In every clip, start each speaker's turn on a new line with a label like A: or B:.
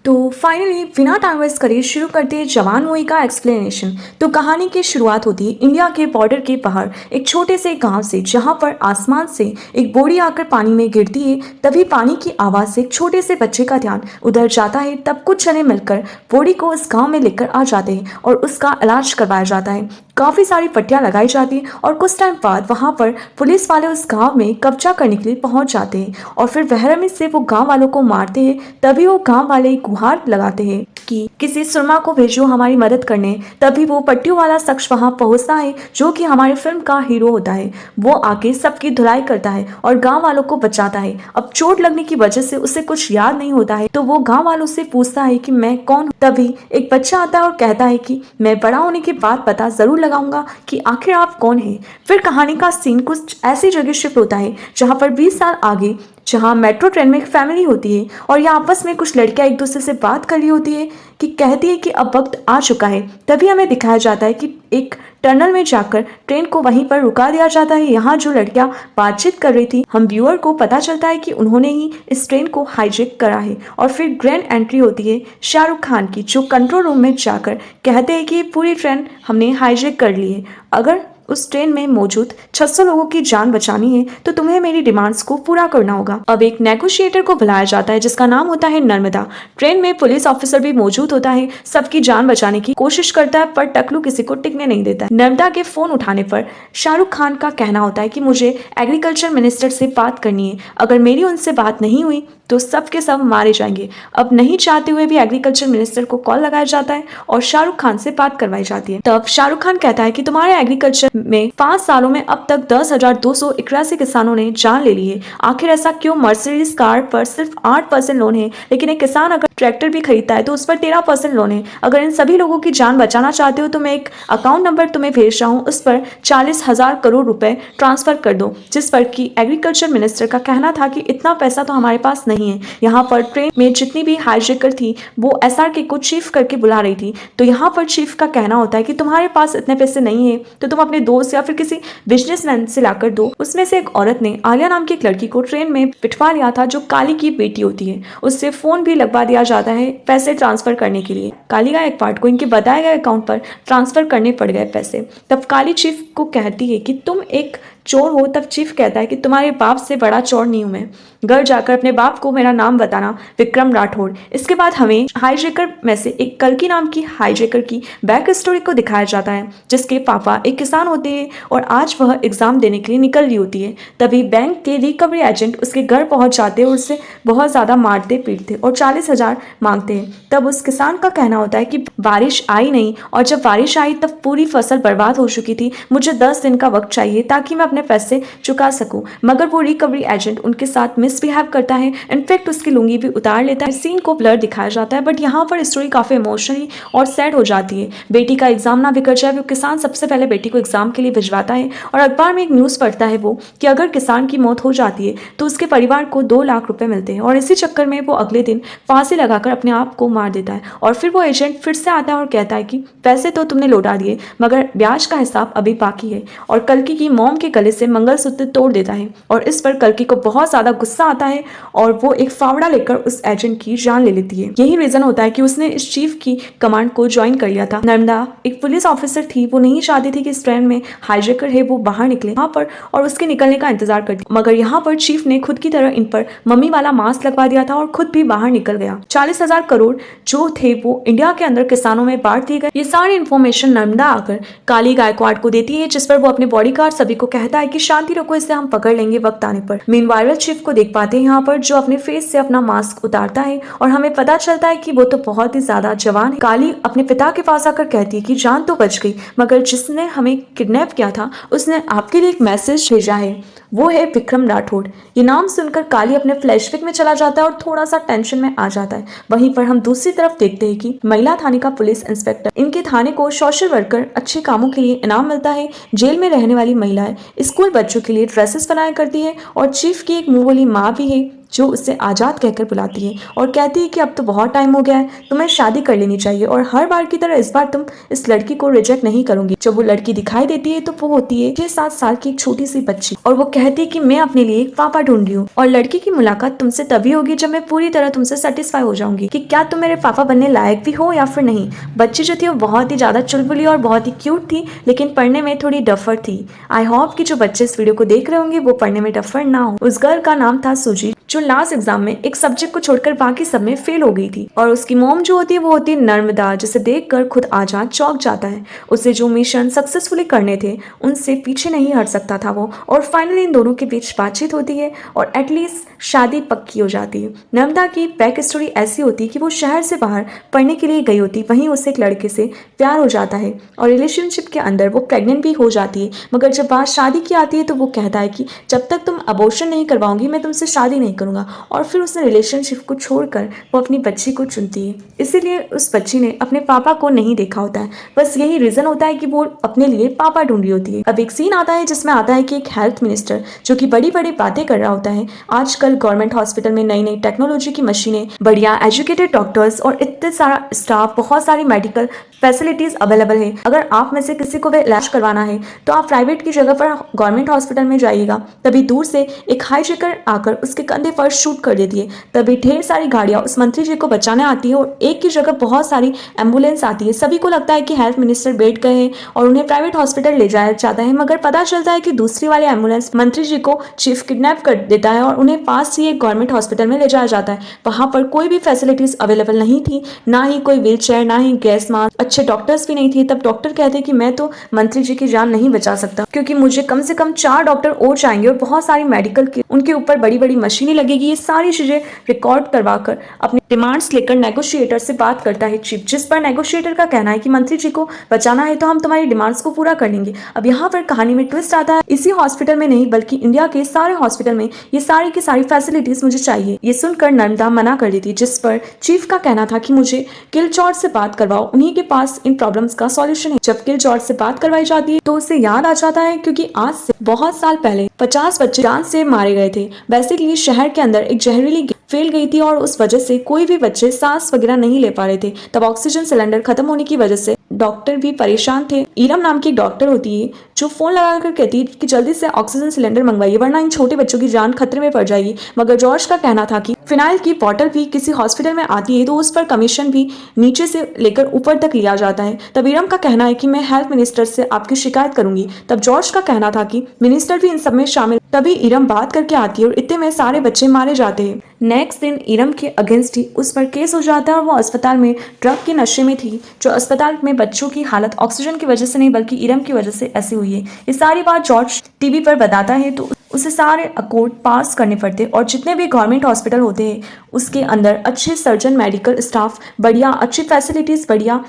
A: तो फाइनली बिना time waste करे शुरू करते हैं जवान मूवी का एक्सप्लेनेशन। तो कहानी की शुरुआत होती है इंडिया के बॉर्डर के बाहर एक छोटे से गांव से, जहां पर आसमान से एक बोरी आकर पानी में गिरती है। तभी पानी की आवाज़ से एक छोटे से बच्चे का ध्यान उधर जाता है। तब कुछ जने मिलकर बोरी को उस गांव में लेकर आ जाते हैं और उसका इलाज करवाया जाता है। काफ़ी सारी पट्टियां लगाई जाती हैं और कुछ टाइम बाद वहां पर पुलिस वाले उस गांव में कब्जा करने के लिए पहुंच जाते हैं और फिर बेरहमी से वो गांव वालों को मारते हैं। तभी वो गांव वाले एक गुहार लगाते हैं कि किसी सुरमा को भेजो हमारी मदद करने। तभी वो पट्टियों वाला शख्स वहां पहुंचता है जो कि हमारे फिल्म का हीरो होता है। वो आके सबकी धुलाई करता है और गांव वालों को बचाता है। अब चोट लगने की वजह से उसे कुछ याद नहीं होता है, तो वो गांव वालों से पूछता है कि मैं कौन हूं। तभी एक बच्चा आता है और कहता है कि मैं बड़ा होने के बाद पता जरूर लगाऊंगा कि आखिर आप कौन है। फिर कहानी का सीन कुछ ऐसी जगह शिफ्ट होता है जहां पर 20 साल आगे, जहां मेट्रो ट्रेन में एक फैमिली होती है और ये आपस में कुछ लड़कियां एक दूसरे से बात कर रही होती है कि कहती है कि अब वक्त आ चुका है। तभी हमें दिखाया जाता है कि एक टनल में जाकर ट्रेन को वहीं पर रुका दिया जाता है। यहाँ जो लड़कियां बातचीत कर रही थी, हम व्यूअर को पता चलता है कि उन्होंने ही इस ट्रेन को हाईजैक करा है। और फिर ग्रैंड एंट्री होती है शाहरुख खान की, जो कंट्रोल रूम में जाकर कहते हैं कि पूरी ट्रेन हमने हाईजैक कर ली है। अगर उस ट्रेन में मौजूद 600 लोगों की जान बचानी है तो तुम्हें मेरी डिमांड्स को पूरा करना होगा। अब एक नेगोशिएटर को बुलाया जाता है जिसका नाम होता है नर्मदा। ट्रेन में पुलिस ऑफिसर भी मौजूद होता है, सबकी जान बचाने की कोशिश करता है, पर टकलू किसी को टिकने नहीं देता है। नर्मदा के फोन उठाने पर शाहरुख खान का कहना होता है कि मुझे एग्रीकल्चर मिनिस्टर से बात करनी है, अगर मेरी उनसे बात नहीं हुई तो सब के सब मारे जाएंगे। अब नहीं चाहते हुए भी एग्रीकल्चर मिनिस्टर को कॉल लगाया जाता है और शाहरुख खान से बात करवाई जाती है। तब शाहरुख खान कहता है कि तुम्हारे एग्रीकल्चर में 5 सालों में अब तक 10,281 किसानों ने जान ले ली है। आखिर ऐसा क्यों? मर्सिडीज कार पर सिर्फ 8% लोन है, लेकिन एक किसान अगर ट्रैक्टर भी खरीदता है तो उस पर 13% लोन है। अगर इन सभी लोगों की जान बचाना चाहते हो तो मैं एक अकाउंट नंबर तुम्हें भेज रहा हूँ, उस पर 40,000 करोड़ रुपए ट्रांसफर कर दो। जिस पर कि एग्रीकल्चर मिनिस्टर का कहना था कि इतना पैसा तो हमारे पास नहीं है। यहाँ पर ट्रेन में जितनी भी हाईजैकर थी वो SRK को चीफ करके बुला रही थी। तो यहाँ पर चीफ का कहना होता है कि तुम्हारे पास इतने पैसे नहीं है तो तुम अपने दोस्त या फिर किसी बिजनेसमैन से लाकर दो। उसमें से एक औरत ने आलिया नाम की एक लड़की को ट्रेन में पिटवा लिया था, जो काली की बेटी होती है। उससे फोन भी लगवा दिया जाता है पैसे ट्रांसफर करने के लिए। काली का एक पार्ट को इनके बताए गए अकाउंट पर ट्रांसफर करने पड़ गए पैसे। तब काली चीफ को कहती है कि तुम एक चोर हो। तब चीफ कहता है कि तुम्हारे बाप से बड़ा चोर नहीं हूं मैं, घर जाकर अपने बाप को मेरा नाम बताना, विक्रम राठौड़। इसके बाद हमें हाईजैकर में से एक कल्कि नाम की हाईजैकर की बैक स्टोरी को दिखाया जाता है, जिसके पापा एक किसान होते हैं और आज वह एग्जाम देने के लिए निकल रही होती है। तभी बैंक के रिकवरी एजेंट उसके घर पहुंच जाते हैं और उससे बहुत ज्यादा मारते पीटते और 40,000 मांगते हैं। तब उस किसान का कहना होता है कि बारिश आई नहीं, और जब बारिश आई तब पूरी फसल बर्बाद हो चुकी थी, मुझे 10 दिन का वक्त चाहिए ताकि मैं अपने पैसे चुका सकूं। मगर वो रिकवरी एजेंट उनके साथ मिसबिहेव करता है, इनफैक्ट उसकी लुंगी भी उतार लेता है। सीन को ब्लर दिखाया जाता है, बट यहाँ पर स्टोरी काफी इमोशनली और सैड हो जाती है। बेटी का एग्जाम ना बिगड़ जाए, वो किसान सबसे पहले बेटी को एग्जाम के लिए भिजवाता है और अखबार में एक न्यूज पढ़ता है वो कि अगर किसान की मौत हो जाती है तो उसके परिवार को 2 लाख रुपए मिलते हैं। और इसी चक्कर में वो अगले दिन फांसी लगाकर अपने आप को मार देता है। और फिर वो एजेंट फिर से आता है और कहता है कि पैसे तो तुमने लौटा दिए, मगर ब्याज का हिसाब अभी बाकी है। और कल्कि की मॉम के गले से मंगलसूत्र तोड़ देता है और इस पर कल्कि को बहुत ज्यादा गुस्सा आता है और वो एक फावड़ा लेकर उस एजेंट की जान ले लेती है। यही रीजन होता है कि उसने इस चीफ की कमांड को ज्वाइन कर लिया था। नर्मदा एक पुलिस ऑफिसर थी, वो नहीं चाहती थी कि इस ट्रेन में हाईजैकर है वो बाहर निकले यहाँ पर और उसके निकलने का इंतजार करती, मगर यहाँ पर चीफ ने खुद की तरह इन पर मम्मी वाला मास्क लगवा दिया था और खुद भी बाहर निकल गया। 40,000 करोड़ जो थे वो इंडिया के अंदर किसानों में बांट दिए गए। ये सारी इन्फॉर्मेशन नर्मदा आकर काली गायकवाड़ को देती है, जिस पर वो अपने बॉडीगार्ड सभी को कहता है कि शांति रखो, इसे हम पकड़ लेंगे वक्त आने पर। मीनवाइल चीफ को देख पाते हैं यहाँ पर, जो अपने फेस से अपना मास्क उतारता है और हमें पता चलता है कि वो तो बहुत ही ज्यादा जवान है। काली अपने पिता के पास आकर कहती है कि जान तो बच गई, मगर जिसने हमें किडनैप किया था उसने आपके लिए एक मैसेज भेजा है, वो है विक्रम राठौड़। ये नाम सुनकर काली अपने फ्लैशबैक में चला जाता है और थोड़ा सा टेंशन में आ जाता है। वहीं पर हम दूसरी तरफ देखते हैं कि महिला थाने का पुलिस इंस्पेक्टर, इनके थाने को सोशल वर्कर अच्छे कामों के लिए इनाम मिलता है। जेल में रहने वाली महिलाएं स्कूल बच्चों के लिए ड्रेसेस बनाया करती है और चीफ की एक मुंह बोली माँ भी है जो उसे आजाद कहकर बुलाती है और कहती है कि अब तो बहुत टाइम हो गया है, तुम्हें शादी कर लेनी चाहिए और हर बार की तरह इस बार तुम इस लड़की को रिजेक्ट नहीं करोगी। जब वो लड़की दिखाई देती है तो वो होती है 6-7 साल की एक छोटी सी बच्ची और वो कहती है कि मैं अपने लिए एक पापा ढूंढ रही हूँ और लड़की की मुलाकात तुमसे तभी होगी जब मैं पूरी तरह तुमसे सेटिस्फाई हो जाऊंगी कि क्या तुम मेरे पापा बनने लायक भी हो या फिर नहीं। बच्ची जो थी वो बहुत ही ज्यादा चुलबुली और बहुत ही क्यूट थी, लेकिन पढ़ने में थोड़ी डफर थी। आई होप कि जो बच्चे इस वीडियो को देख रहे होंगे वो पढ़ने में डफर ना हो। उस गर्ल का नाम था सुजी, जो लास्ट एग्जाम में एक सब्जेक्ट को छोड़कर बाकी सब में फेल हो गई थी और उसकी मॉम जो होती है वो होती है नर्मदा, जिसे देखकर खुद आजाद चौंक जाता है। उसे जो मिशन सक्सेसफुली करने थे उनसे पीछे नहीं हट सकता था वो, और फाइनली इन दोनों के बीच बातचीत होती है और एटलीस्ट शादी पक्की हो जाती है। नर्मदा की बैक स्टोरी ऐसी होती है कि वो शहर से बाहर पढ़ने के लिए गई होती, वहीं उसे एक लड़के से प्यार हो जाता है और रिलेशनशिप के अंदर वो प्रेग्नेंट भी हो जाती है। मगर जब बात शादी की आती है तो वो कहता है कि जब तक तुम अबॉर्शन नहीं करवाओगी मैं तुमसे शादी नहीं करूंगा, और फिर उसने रिलेशनशिप को छोड़कर वो अपनी बच्ची को चुनती है। इसीलिए उस बच्ची ने अपने पापा को नहीं देखा होता है, बस यही रीजन होता है कि वो अपने लिए पापा ढूंढ रही होती है। अब एक सीन आता है जिसमें आता है कि एक हेल्थ मिनिस्टर जो कि बड़ी बड़ी बातें कर रहा होता है, आजकल गवर्नमेंट हॉस्पिटल में नई नई टेक्नोलॉजी की मशीनें, बढ़िया एजुकेटेड डॉक्टर्स और इतने सारा स्टाफ, बहुत सारी मेडिकल फैसिलिटीज अवेलेबल है। अगर आप में से किसी को भी इलाज करवाना है तो आप प्राइवेट की जगह पर गवर्नमेंट हॉस्पिटल में जाइएगा। तभी दूर से एक हाईजैकर आकर उसके कंधे पर शूट कर देती है, तभी ढेर सारी गाड़ियां उस मंत्री जी को बचाने आती है और एक की जगह बहुत सारी एम्बुलेंस आती है। सभी को लगता है कि हेल्थ मिनिस्टर बैठ गए हैं और उन्हें प्राइवेट हॉस्पिटल ले जाया जाता है, मगर पता चलता है कि दूसरी वाली एम्बुलेंस मंत्री जी को चीफ किडनैप कर देता है और उन्हें पास ही एक गवर्नमेंट हॉस्पिटल में ले जाया जाता है। वहां पर कोई भी फैसिलिटीज अवेलेबल नहीं थी, ना ही कोई व्हील चेयर, ना ही गैस मास्क, अच्छे डॉक्टर्स भी नहीं थे। तब डॉक्टर कहते कि मैं तो मंत्री जी की जान नहीं बचा सकता, क्योंकि मुझे कम से कम 4 डॉक्टर और चाहिए और बहुत सारी मेडिकल की उनके ऊपर बड़ी बड़ी मशीनें लगेगी। ये सारी चीजें रिकॉर्ड करवाकर अपनी डिमांड्स लेकर नेगोशिएटर से बात करता है चीफ, जिस पर नेगोशिएटर का कहना है कि मंत्री जी को बचाना है तो हम तुम्हारी डिमांड्स को पूरा कर लेंगे। अब यहाँ पर कहानी में ट्विस्ट आता है, इसी हॉस्पिटल में नहीं बल्कि इंडिया के सारे हॉस्पिटल में ये सारी की सारी फैसिलिटीज मुझे चाहिए। ये सुनकर नर्मदा मना कर देती, जिस पर चीफ का कहना था कि मुझे किल जॉर्ज से बात करवाओ, उन्हीं के पास इन प्रॉब्लम्स का सॉल्यूशन है। जब किल जॉर्ज से बात करवाई जाती है तो उसे याद आ जाता है क्योंकि आज से बहुत साल पहले 50 बच्चे जान से मारे गए थे। बेसिकली शहर के अंदर एक जहरीली फैल गई थी और उस वजह से कोई भी बच्चे सांस वगैरह नहीं ले पा रहे थे। तब ऑक्सीजन सिलेंडर खत्म होने की वजह से डॉक्टर भी परेशान थे। इरम नाम की एक डॉक्टर होती है जो फोन लगाकर कहती है कि जल्दी से ऑक्सीजन सिलेंडर मंगवाइए वरना इन छोटे बच्चों की जान खतरे में पड़ जाएगी। मगर जॉर्ज का कहना था कि फिनाइल की बॉटल भी किसी हॉस्पिटल में आती है तो उस पर कमीशन भी नीचे से लेकर ऊपर तक लिया जाता है। तब इरम का कहना है कि मैं हेल्थ मिनिस्टर से आपकी शिकायत करूंगी। तब जॉर्ज का कहना था कि मिनिस्टर भी इन सब में शामिल। तभी इरम बात करके आती है और इतने में सारे बच्चे मारे जाते हैं। नेक्स्ट दिन इरम के अगेंस्ट ही उस पर केस हो जाता है और वो अस्पताल में ड्रग के नशे में थी, जो अस्पताल में बच्चों की हालत ऑक्सीजन की वजह से नहीं बल्कि इरम की वजह से ऐसी हुई है। ये सारी बात जॉर्ज टीवी पर बताता है तो उसे सारे अकॉर्ड पास करने पड़ते और जितने भी गवर्नमेंट हॉस्पिटल होते हैं उसके अंदर अच्छे सर्जन, मेडिकल स्टाफ, बढ़िया अच्छी फैसिलिटीज, बढ़िया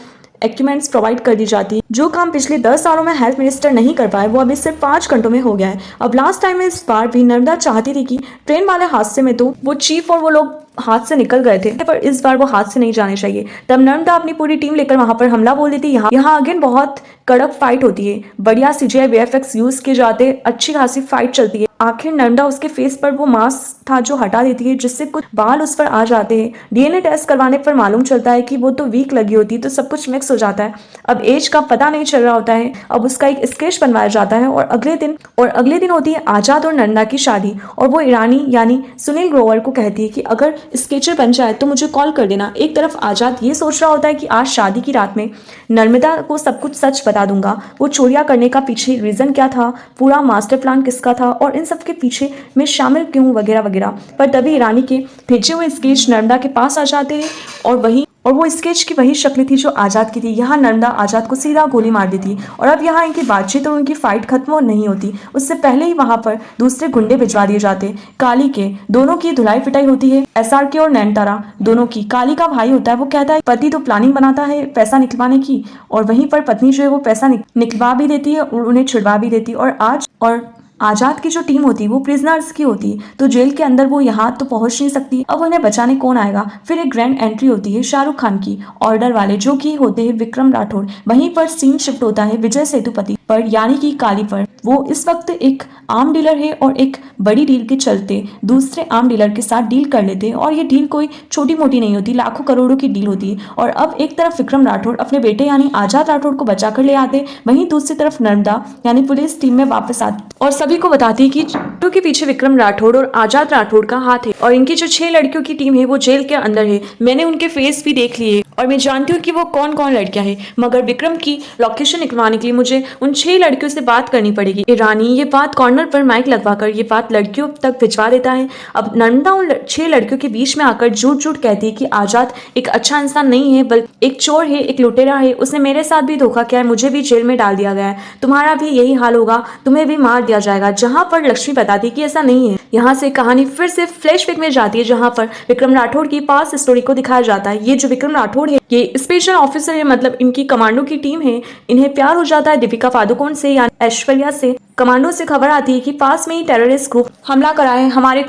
A: इक्विपमेंट्स प्रोवाइड कर दी जाती है। जो काम पिछले 10 सालों में हेल्थ मिनिस्टर नहीं कर पाए वो अभी सिर्फ 5 घंटों में हो गया है। अब लास्ट टाइम इस बार भी नर्मदा चाहती थी कि ट्रेन वाले हादसे में तो वो चीफ और वो लोग हाथ से निकल गए थे, पर इस बार वो हाथ से नहीं जाने चाहिए। तब नर्मदा अपनी पूरी टीम लेकर वहां पर हमला बोल देती है। यहाँ अगेन बहुत कड़क फाइट होती है, बढ़िया CGI VFX यूज किए जाते, अच्छी खासी फाइट चलती है। आखिर नर्मदा उसके फेस पर वो मास्क था जो हटा देती है, जिससे कुछ बाल उस पर आ जाते हैं। DNA टेस्ट करवाने पर मालूम चलता है कि वो तो वीक लगी होती है, तो सब कुछ मिक्स हो जाता है। अब एज का पता नहीं चल रहा होता है। अब उसका एक स्केच बनवाया जाता है और अगले दिन होती है आजाद और नर्मदा की शादी और वो ईरानी यानी सुनील ग्रोवर को कहती है कि अगर स्केचर बन जाए तो मुझे कॉल कर देना। एक तरफ आजाद ये सोच रहा होता है कि आज शादी की रात में नर्मदा को सब कुछ सच बता दूंगा, वो चोरियां करने का पीछे रीजन क्या था, पूरा मास्टर प्लान किसका था और इन सब के पीछे मैं शामिल क्यों वगैरह वगैरह। पर तभी ईरानी के भेजे हुए स्केच नर्मदा के पास आ जाते हैं और वो स्केच की वही शक्ल थी जो आजाद की थी। यहाँ नर्मदा आजाद को सीधा गोली मार देती और अब यहाँ इनकी बातचीत और उनकी फाइट खत्म नहीं होती, उससे पहले ही वहां पर दूसरे गुंडे भिजवा दिए जाते काली के। दोनों की धुलाई पिटाई होती है, SRK और नैनतारा दोनों की। काली का भाई होता है, वो कहता है पति तो प्लानिंग बनाता है पैसा निकलवाने की और वहीं पर पत्नी जो है वो पैसा निकलवा भी देती है और उन्हें छुड़वा भी देती है। और आजाद की जो टीम होती है वो प्रिजनर्स की होती है, तो जेल के अंदर वो यहाँ तो पहुंच नहीं सकती। अब उन्हें बचाने कौन आएगा। फिर एक ग्रैंड एंट्री होती है शाहरुख खान की, ऑर्डर वाले, जो कि होते हैं विक्रम राठौड़। वहीं पर सीन शिफ्ट होता है विजय सेतुपति पर यानी कि काली पर। वो इस वक्त एक आर्म डीलर है और एक बड़ी डील के चलते दूसरे आर्म डीलर के साथ डील कर लेते हैं और ये डील कोई छोटी मोटी नहीं होती, लाखों करोड़ों की डील होती है। और अब एक तरफ विक्रम राठौड़ अपने बेटे यानी आजाद राठौड़ को बचा कर ले आते, वहीं दूसरी तरफ नर्मदा यानी पुलिस टीम में वापस आती और सभी को बताती कि तो के पीछे विक्रम राठौड़ और आजाद राठौड़ का हाथ है और इनकी जो 6 लड़कियों की टीम है वो जेल के अंदर है। मैंने उनके फेस भी देख लिए और मैं जानती हूँ कि वो कौन कौन लड़कियां हैं, मगर विक्रम की लोकेशन निकलवाने के लिए मुझे उन 6 लड़कियों से बात करनी पड़ेगी। रानी ये बात कॉर्नर पर माइक लगवाकर ये बात लड़कियों तक भिजवा देता है। अब नर्मदा उन 6 लड़कियों के बीच में आकर झूठ झूठ कहती है कि आजाद एक अच्छा इंसान नहीं है, बल्कि एक चोर है, एक लुटेरा है, उसने मेरे साथ भी धोखा किया है, मुझे भी जेल में डाल दिया गया है, तुम्हारा भी यही हाल होगा, तुम्हें भी मार दिया जाएगा। जहां पर लक्ष्मी बताती कि ऐसा नहीं है। यहाँ से कहानी फिर से फ्लैशबैक में जाती है जहां पर विक्रम राठौड़ की पास्ट स्टोरी को दिखाया जाता है। ये जो विक्रम राठौड़ है ये स्पेशल ऑफिसर है, मतलब इनकी कमांडो की टीम है। इन्हें प्यार हो जाता है दीपिका पादुकोण से यानी ऐश्वर्या से। कमांडो से खबर आती है कि पास में ही टेररिस्ट ग्रुप हमला करा है, हमारे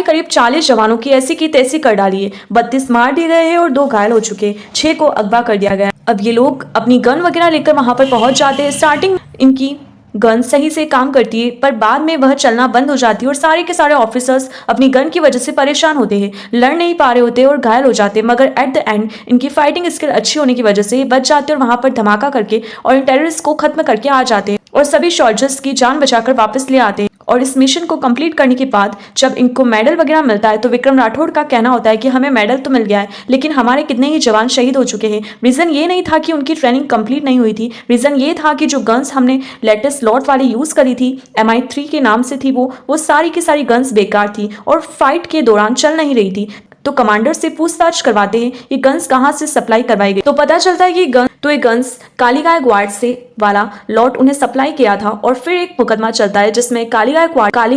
A: करीब 40 जवानों की ऐसी की तैसी कर डाली है, 32 मार दिए गए हैं और 2 घायल हो चुके, 6 को अगवा कर दिया गया। अब ये लोग अपनी गन वगैरह लेकर वहां पर पहुंच जाते हैं। स्टार्टिंग इनकी गन सही से काम करती है पर बाद में वह चलना बंद हो जाती है और सारे के सारे ऑफिसर्स अपनी गन की वजह से परेशान होते हैं, लड़ नहीं पा रहे होते और घायल हो जाते हैं। मगर एट द एंड इनकी फाइटिंग स्किल अच्छी होने की वजह से ये बच जाते हैं और वहां पर धमाका करके और टेररिस्ट को खत्म करके आ जाते हैं और सभी सोल्जर्स की जान बचाकर वापस ले आते हैं। और इस मिशन को कंप्लीट करने के बाद जब इनको मेडल वगैरह मिलता है तो विक्रम राठौड़ का कहना होता है कि हमें मेडल तो मिल गया है लेकिन हमारे कितने ही जवान शहीद हो चुके हैं। रीजन ये नहीं था कि उनकी ट्रेनिंग कंप्लीट नहीं हुई थी, रीजन ये था कि जो गन्स हमने लेटेस्ट लॉट वाली यूज करी थी, MI3 के नाम से थी, वो सारी की सारी गन्स बेकार थी और फाइट के दौरान चल नहीं रही थी। तो कमांडर से पूछताछ करवाते हैं ये गन्स कहाँ से सप्लाई करवाई गई, तो पता चलता है कि ये गन्स काली गायकवाड़ से वाला लॉट उन्हें सप्लाई किया था। और फिर एक मुकदमा चलता है जिसमें काली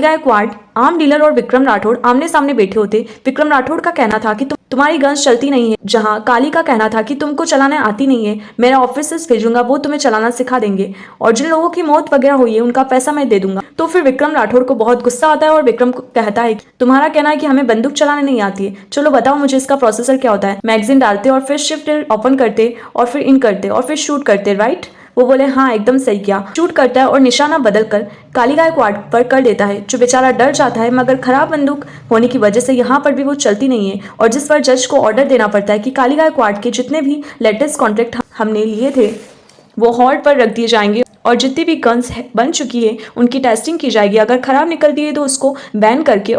A: गायकवाड़ आर्म डीलर और विक्रम राठौड़ आमने सामने बैठे होते। विक्रम राठौड़ का कहना था कि तुम्हारी गन्स चलती नहीं है, जहां काली का कहना था कि तुमको चलाना आती नहीं है, मेरा ऑफिसर्स भेजूंगा वो तुम्हें चलाना सिखा देंगे और जिन लोगों की मौत वगैरह हुई है उनका पैसा मैं दे दूंगा। तो फिर विक्रम राठौड़ को बहुत गुस्सा आता है और विक्रम को कहता है तुम्हारा कहना है कि हमें बंदूक चलाने नहीं आती है, चलो बताओ मुझे इसका प्रोसेसर क्या होता है। मैगजीन डालते और फिर शिफ्ट ओपन करते और फिर इन करते और फिर शूट करते, राइट? वो बोले हाँ एकदम सही किया। शूट करता है और निशाना बदल कर काली गायकवाड़ पर कर देता है, जो बेचारा डर जाता है। मगर खराब बंदूक होने की वजह से यहाँ पर भी वो चलती नहीं है और जिस पर जज को ऑर्डर देना पड़ता है कि काली गायकवाड़ के जितने भी लेटेस्ट कॉन्ट्रैक्ट हमने लिए थे वो हॉल्ट पर रख दिए जाएंगे और जितनी भी गन्स बन चुकी है उनकी टेस्टिंग की जाएगी। अगर खराब निकलती है तो उसको बैन करके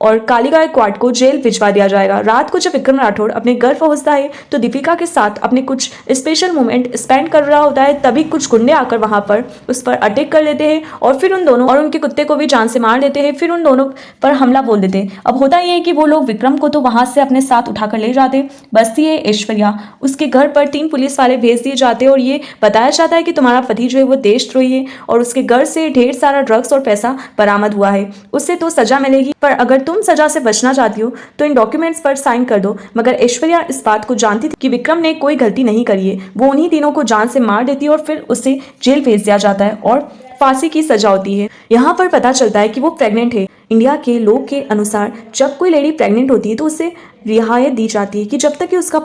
A: और काली गायकवाड़ को जेल भिजवा दिया जाएगा। रात को जब विक्रम राठौड़ अपने घर पहुंचता है तो दीपिका के साथ अपने कुछ स्पेशल मोमेंट स्पेंड कर रहा होता है, तभी कुछ गुंडे आकर वहां पर उस पर अटैक कर लेते हैं और फिर उन दोनों और उनके कुत्ते को भी जान से मार देते हैं। फिर उन दोनों पर हमला बोल देते हैं। अब होता यह है कि वो लोग विक्रम को तो वहां से अपने साथ उठाकर ले जाते, बसती है ऐश्वर्या, उसके घर पर 3 पुलिस वाले भेज दिए जाते और ये बताया जाता है कि तुम्हारा पति जो है वो देशद्रोही है और उसके घर से ढेर सारा ड्रग्स और पैसा बरामद हुआ है, उससे तो सजा मिलेगी, पर अगर तुम सजा से बचना चाहती हो तो इन डॉक्यूमेंट्स पर साइन कर दो। मगर ऐश्वर्या इस बात को जानती थी कि विक्रम ने कोई गलती नहीं करी है। वो उन्हीं तीनों को जान से मार देती है और फिर उसे जेल भेज दिया जाता है और फांसी की सजा होती है। यहाँ पर पता चलता है कि वो प्रेग्नेंट है। इंडिया के लॉ के अनुसार जब कोई लेडी प्रेग्नेंट होती है तो उसे रियायत दी जाती है कि जब तक कि उसका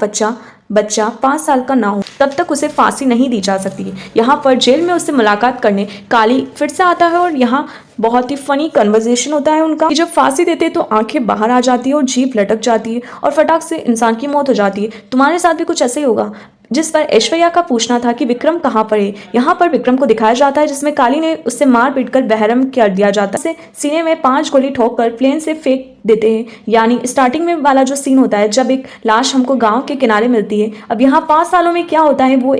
A: बच्चा 5 साल का ना हो तब तक उसे फांसी नहीं दी जा सकती। यहाँ पर जेल में उससे मुलाकात करने काली फिर से आता है और यहाँ बहुत ही फनी कन्वर्सेशन होता है उनका कि जब फांसी देते तो आंखें बाहर आ जाती है और जीभ लटक जाती है और फटाक से इंसान की मौत हो जाती है। तुम्हारे साथ भी कुछ ऐसे ही होगा? जिस पर ऐश्वर्या का पूछना था कि विक्रम कहाँ पर है। यहाँ पर विक्रम को दिखाया जाता है जिसमें काली ने उससे मार पीट कर बहरम कर दिया जाता है, सीने में 5 गोली ठोक कर प्लेन से फेंक देते हैं। यानी स्टार्टिंग में वाला जो सीन होता है जब एक लाश हमको गांव के किनारे मिलती है। अब यहाँ 5 सालों में क्या होता है, वो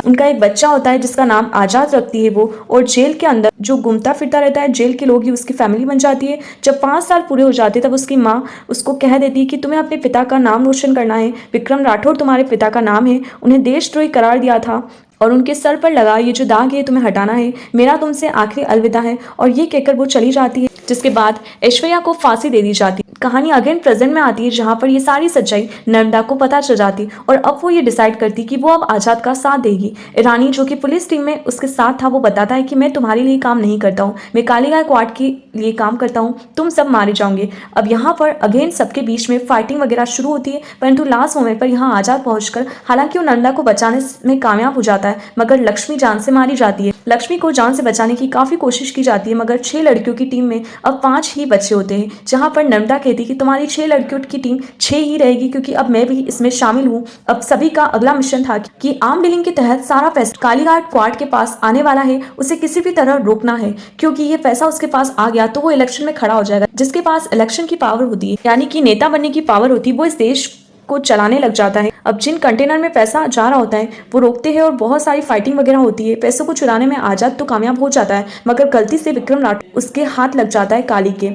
A: उनका एक बच्चा होता है जिसका नाम आजाद रखती है वो, और जेल के अंदर जो घूमता फिरता रहता है, जेल के लोग ही उसकी फैमिली बन जाती है। जब 5 साल पूरे हो जाते तब उसकी माँ उसको कह देती है कि तुम्हें अपने पिता का नाम रोशन करना है, विक्रम राठौड़ तुम्हारे पिता का नाम है, उन्हें देशद्रोही करार दिया था और उनके सर पर लगा ये जो दाग है तुम्हें हटाना है, मेरा तुमसे आखिरी अलविदा है। और ये कहकर वो चली जाती है, जिसके बाद ऐश्वर्या को फांसी दे दी जाती है। कहानी अगेन प्रेजेंट में आती है जहाँ पर ये सारी सच्चाई नर्मदा को पता चल जाती और अब वो ये डिसाइड करती कि वो अब आजाद का साथ देगी। रानी जो कि पुलिस टीम में उसके साथ था वो बताता है कि मैं तुम्हारे लिए काम नहीं करता हूँ, मैं काली गायकवाड़ के लिए काम करता हूँ, तुम सब मारे जाओगे। अब यहाँ पर अगेन सबके बीच में फाइटिंग वगैरह शुरू होती है, परंतु लास्ट मोमेंट पर यहाँ आजाद पहुंचकर हालांकि वो नर्मदा को बचाने में कामयाब हो जाता है है मगर लक्ष्मी जान से मारी जाती है। लक्ष्मी को जान से बचाने की काफी कोशिश की जाती है मगर 6 लड़कियों की टीम में अब 5 ही बच्चे होते हैं। जहां पर नर्मदा कहती है कि तुम्हारी 6 लड़कियों की टीम 6 ही रहेगी क्योंकि अब मैं भी इसमें शामिल हूँ। अब सभी का अगला मिशन था कि आर्म डीलिंग के तहत सारा पैसा कालीघाट क्वार्ट के पास आने वाला है, उसे किसी भी तरह रोकना है क्योंकि ये पैसा उसके पास आ गया तो वो इलेक्शन में खड़ा हो जाएगा। जिसके पास इलेक्शन की पावर होती है यानी कि नेता बनने की पावर होती है, वो इस देश को चलाने लग जाता है। अब जिन कंटेनर में पैसा जा रहा होता है वो रोकते हैं और बहुत सारी फाइटिंग वगैरह होती है। पैसों को चुराने में आजाद तो कामयाब हो जाता है मगर गलती से विक्रम राठौर उसके हाथ लग जाता है काली के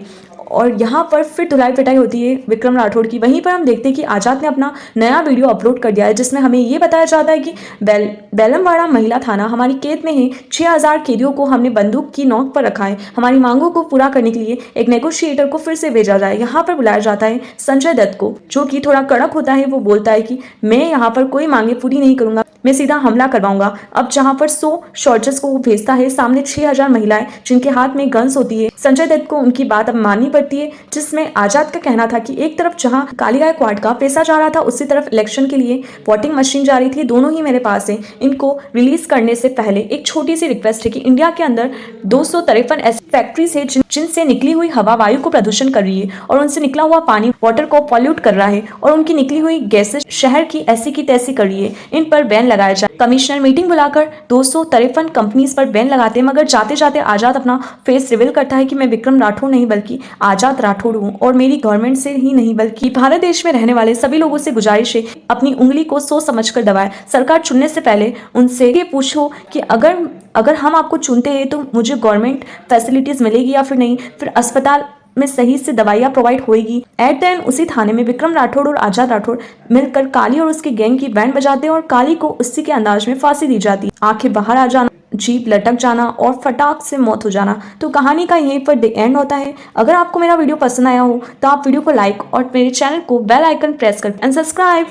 A: और यहाँ पर फिर धुलाई पिटाई होती है विक्रम राठौड़ की। वहीं पर हम देखते हैं कि आजाद ने अपना नया वीडियो अपलोड कर दिया है जिसमें हमें ये बताया जाता है कि बेलमवाड़ा महिला थाना हमारी कैद में है। 6000 कैदियों को हमने बंदूक की नोक पर रखा है। हमारी मांगों को पूरा करने के लिए एक नेगोशिएटर को फिर से भेजा जाए। यहाँ पर बुलाया जाता है संजय दत्त को जो कि थोड़ा कड़क होता है। वो बोलता है कि मैं यहाँ पर कोई मांगे पूरी नहीं करूंगा, मैं सीधा हमला करवाऊंगा। अब जहां पर 100 सोल्जर्स को वो भेजता है, सामने 6000 महिलाएं जिनके हाथ में गन्स होती है। संजय दत्त को उनकी बात अब माननी पड़ती है जिसमें आजाद का कहना था कि एक तरफ जहां कालीघाट क्वार्ट का पैसा जा रहा था उसी तरफ इलेक्शन के लिए वोटिंग मशीन जा रही थी। दोनों ही मेरे पास है। इनको रिलीज करने से पहले एक छोटी सी रिक्वेस्ट है कि इंडिया के अंदर 253 ऐसी फैक्ट्रीज है जिनसे निकली हुई हवा वायु को प्रदूषण कर रही है और उनसे निकला हुआ पानी वाटर को पॉल्यूट कर रहा है और उनकी निकली हुई गैसें शहर की ऐसी की तैसी कर रही है। इन पर बैन लगाया जाए। कमिश्नर मीटिंग बुलाकर 253 कंपनीज पर बैन लगाते हैं मगर जाते जाते आजाद अपना फेस रिवील करता है कि मैं विक्रम राठौड़ नहीं बल्कि आजाद राठौड़ हूँ और मेरी गवर्नमेंट से ही नहीं बल्कि भारत देश में रहने वाले सभी लोगों से गुजारिश है अपनी उंगली को सोच समझ कर दबाएं। सरकार चुनने से पहले उनसे ये पूछो कि अगर हम आपको चुनते हैं तो मुझे गवर्नमेंट फैसिलिटीज मिलेगी या फिर नहीं, फिर अस्पताल में सही से दवाइयाँ प्रोवाइड होएगी। एट द एंड उसी थाने में विक्रम राठौड़ और आजाद राठौड़ मिलकर काली और उसके गैंग की बैंड बजाते हैं और काली को उसी के अंदाज में फांसी दी जाती है। आंखें बाहर आ जाना, जीप लटक जाना और फटाक से मौत हो जाना। तो कहानी का यहीं पर द एंड होता है। अगर आपको मेरा वीडियो पसंद आया हो तो आप वीडियो को लाइक और मेरे चैनल को बेल आइकन प्रेस कर एंड सब्सक्राइब।